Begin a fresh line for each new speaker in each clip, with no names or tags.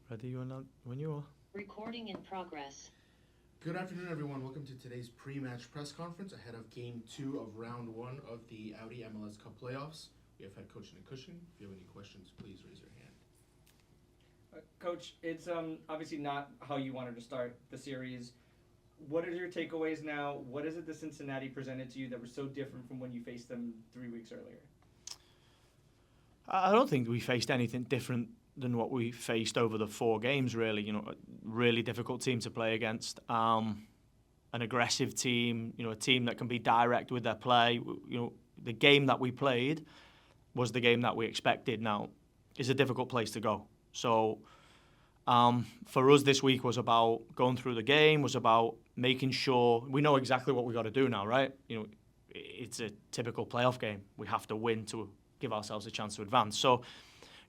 Ready when you are.
Recording in progress.
Good afternoon, everyone. Welcome to today's pre-match press conference ahead of Game 2 of Round 1 of the Audi MLS Cup playoffs. We have head coach Nick Cushing. If you have any questions, please raise your hand.
Coach, it's obviously not how you wanted to start the series. What are your takeaways now? What is it that Cincinnati presented to you that was so different from when you faced them 3 weeks earlier?
I don't think we faced anything different than what we faced over the 4 games, really. You know, a really difficult team to play against. An aggressive team, you know, a team that can be direct with their play. You know, the game that we played was the game that we expected. Now, it's a difficult place to go. So, for us this week was about going through the game, was about making sure we know exactly what we got to do now, right? You know, it's a typical playoff game. We have to win to give ourselves a chance to advance. So,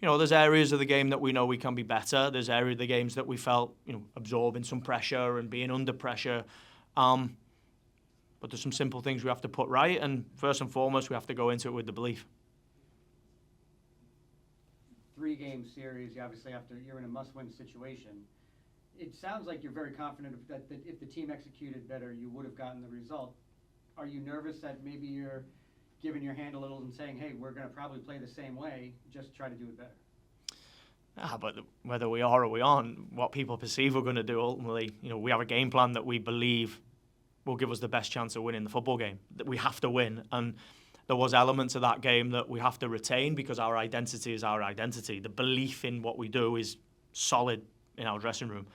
you know, there's areas of the game that we know we can be better. There's areas of the games that we felt, you know, absorbing some pressure and being under pressure. But there's some simple things we have to put right. And first and foremost, we have to go into it with the belief.
3-game series, you're in a must-win situation. It sounds like you're very confident that if the team executed better, you would have gotten the result. Are you nervous that maybe you're giving your hand a little and saying, hey, we're going to probably play the same way, just try to do it better?
But whether we are or we aren't, what people perceive we're going to do ultimately, you know, we have a game plan that we believe will give us the best chance of winning the football game. That we have to win. And there was elements of that game that we have to retain because our identity is our identity. The belief in what we do is solid in our dressing room.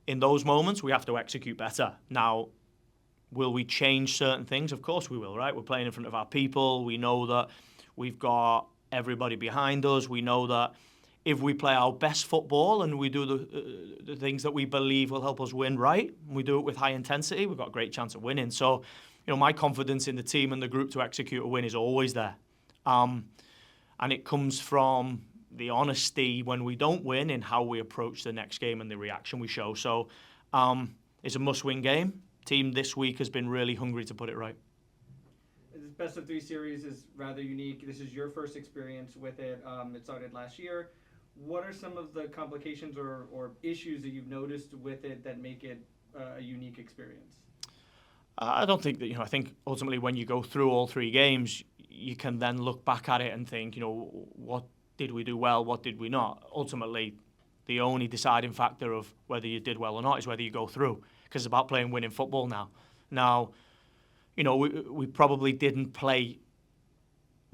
In those moments, we have to execute better. Now, will we change certain things? Of course we will, right? We're playing in front of our people. We know that we've got everybody behind us. We know that if we play our best football and we do the things that we believe will help us win right, and we do it with high intensity, we've got a great chance of winning. So, you know, my confidence in the team and the group to execute a win is always there. And it comes from the honesty when we don't win in how we approach the next game and the reaction we show. So it's a must-win game. Team this week has been really hungry to put it right.
This best of 3 series is rather unique. This is your first experience with it. It started last year. What are some of the complications or issues that you've noticed with it that make it a unique experience?
I don't think that, you know, I think ultimately when you go through all 3 games, you can then look back at it and think, you know, what did we do well, what did we not? Ultimately, the only deciding factor of whether you did well or not is whether you go through, because it's about playing winning football now. Now, you know, we probably didn't play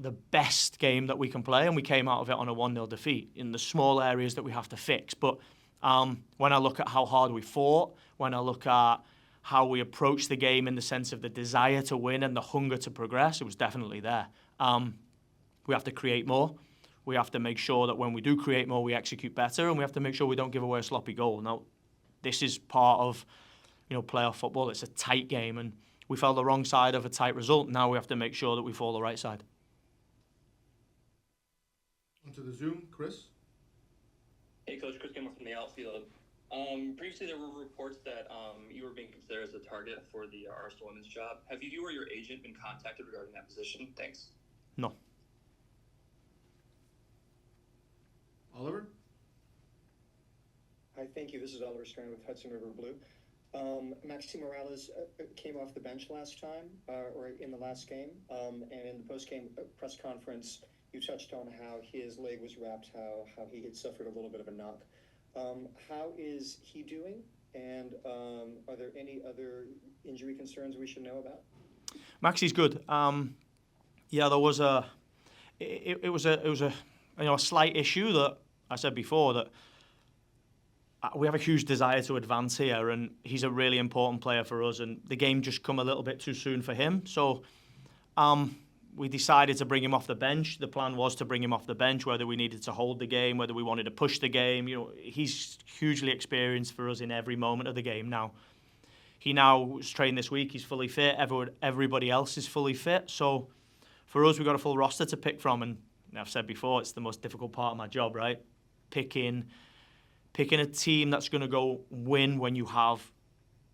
the best game that we can play, and we came out of it on a 1-0 defeat in the small areas that we have to fix. But when I look at how hard we fought, when I look at how we approached the game in the sense of the desire to win and the hunger to progress, it was definitely there. We have to create more. We have to make sure that when we do create more, we execute better, and we have to make sure we don't give away a sloppy goal. Now, this is part of, you know, playoff football. It's a tight game, and we fell the wrong side of a tight result. Now we have to make sure that we fall the right side.
Onto the Zoom, Chris.
Hey, Coach. Chris Gilmore from the outfield. Previously, there were reports that you were being considered as a target for the Arsenal women's job. Have you or your agent been contacted regarding that position? Thanks.
No.
Oliver?
Hi, thank you. This is Oliver Strand with Hudson River Blue. Maxi Morales came off the bench last time, or in the last game, and in the post-game press conference, you touched on how his leg was wrapped, how he had suffered a little bit of a knock. How is he doing, and are there any other injury concerns we should know about?
Maxi's good. Yeah, there was it was a you know, a slight issue that I said before that we have a huge desire to advance here, and he's a really important player for us, and the game just come a little bit too soon for him. So we decided to bring him off the bench. The plan was to bring him off the bench, whether we needed to hold the game, whether we wanted to push the game. You know, he's hugely experienced for us in every moment of the game now. He now was trained this week. He's fully fit. Everybody else is fully fit. So for us, we've got a full roster to pick from, and I've said before, it's the most difficult part of my job, right? Picking a team that's going to go win when you have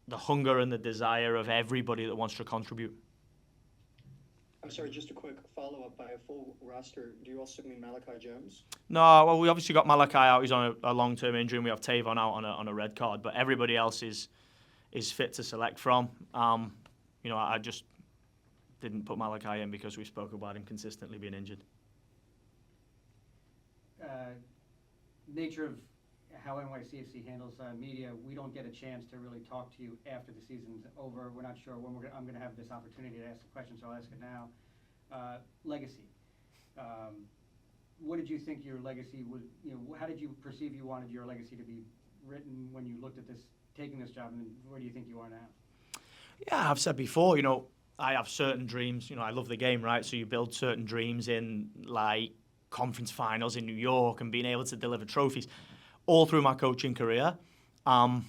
the hunger and the desire of everybody that wants to contribute.
I'm sorry, just a quick follow-up. By a full roster, do you also mean Malachi Jones?
No, well, we obviously got Malachi out. He's on a long-term injury, and we have Tavon out on a red card. But everybody else is fit to select from. I just didn't put Malachi in because we spoke about him consistently being injured.
Nature of how NYCFC handles media, we don't get a chance to really talk to you after the season's over. We're not sure when I'm going to have this opportunity to ask the question, so I'll ask it now. Legacy. What did you think your legacy would, how did you perceive you wanted your legacy to be written when you looked at this, taking this job, and where do you think you are now?
Yeah, I've said before, I have certain dreams. I love the game, right? So you build certain dreams in, like, conference finals in New York and being able to deliver trophies. All through my coaching career, I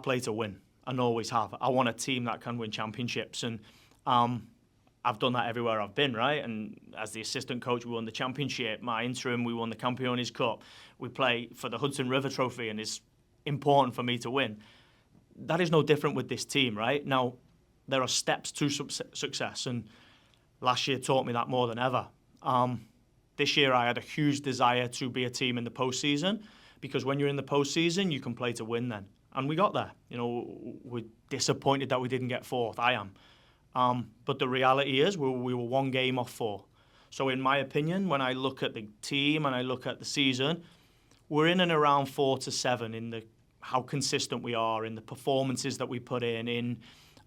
play to win and always have. I want a team that can win championships, and I've done that everywhere I've been, right? And as the assistant coach, we won the championship. My interim, we won the Campeones Cup. We play for the Hudson River Trophy, and it's important for me to win. That is no different with this team, right? Now, there are steps to success, and last year taught me that more than ever. This year, I had a huge desire to be a team in the postseason, because when you're in the postseason, you can play to win then. And we got there. We're disappointed that we didn't get fourth. I am. But the reality is we were one game off 4. So in my opinion, when I look at the team and I look at the season, we're in and around 4 to 7 in how consistent we are, in the performances that we put in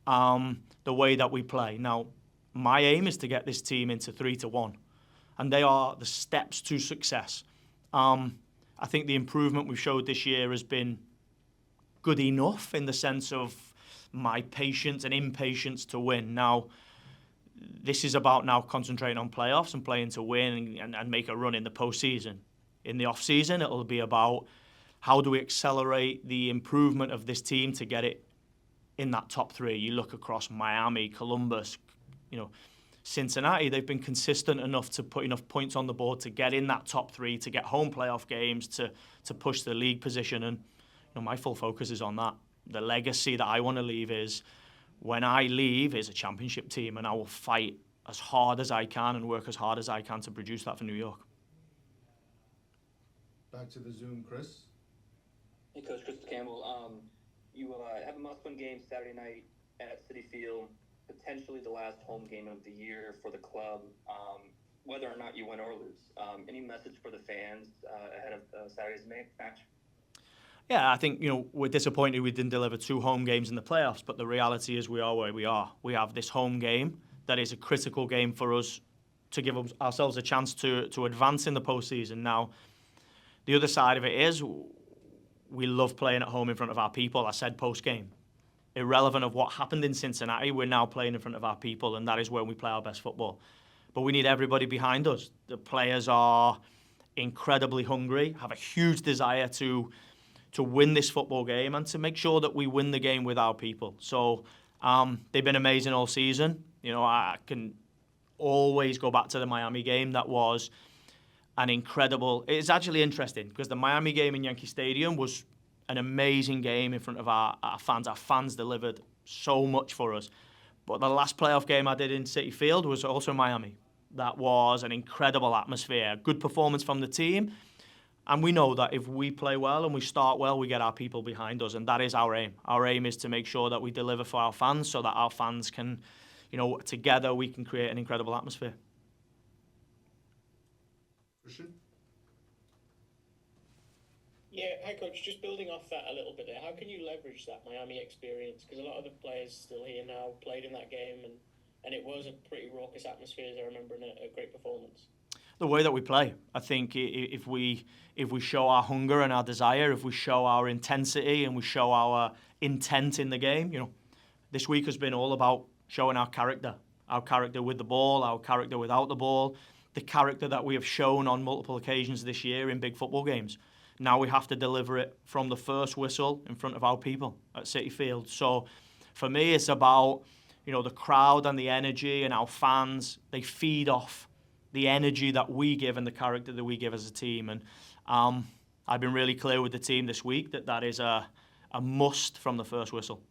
the way that we play. Now, my aim is to get this team into 3 to 1. And they are the steps to success. I think the improvement we've showed this year has been good enough in the sense of my patience and impatience to win. Now, this is about now concentrating on playoffs and playing to win and make a run in the postseason. In the off-season, it'll be about how do we accelerate the improvement of this team to get it in that top 3. You look across Miami, Columbus, Cincinnati, they've been consistent enough to put enough points on the board to get in that top 3, to get home playoff games, to push the league position. And my full focus is on that. The legacy that I want to leave is, when I leave, is a championship team, and I will fight as hard as I can and work as hard as I can to produce that for New York.
Back to the Zoom, Chris.
Hey, Coach Chris Campbell. You have a must-win game Saturday night at Citi Field, potentially the last home game of the year for the club, whether or not you win or lose. Any message for the fans ahead of Saturday's match?
Yeah, I think, we're disappointed we didn't deliver 2 home games in the playoffs, but the reality is we are where we are. We have this home game that is a critical game for us to give ourselves a chance to advance in the postseason. Now, the other side of it is we love playing at home in front of our people. I said post-game. Irrelevant of what happened in Cincinnati, we're now playing in front of our people, and that is where we play our best football. But we need everybody behind us. The players are incredibly hungry, have a huge desire to win this football game and to make sure that we win the game with our people. So they've been amazing all season. I can always go back to the Miami game. That was an incredible... It's actually interesting because the Miami game in Yankee Stadium was an amazing game in front of our fans. Our fans delivered so much for us. But the last playoff game I did in Citi Field was also Miami. That was an incredible atmosphere, good performance from the team. And we know that if we play well and we start well, we get our people behind us. And that is our aim. Our aim is to make sure that we deliver for our fans so that our fans can, together we can create an incredible atmosphere.
Christian?
Yeah, hi Coach. Just building off that a little bit there, how can you leverage that Miami experience? Because a lot of the players still here now played in that game, and it was a pretty raucous atmosphere, as I remember, and a great performance.
The way that we play. I think if we show our hunger and our desire, if we show our intensity and we show our intent in the game, this week has been all about showing our character with the ball, our character without the ball, the character that we have shown on multiple occasions this year in big football games. Now we have to deliver it from the first whistle in front of our people at Citi Field. So for me, it's about, the crowd and the energy and our fans. They feed off the energy that we give and the character that we give as a team. And I've been really clear with the team this week that is a must from the first whistle.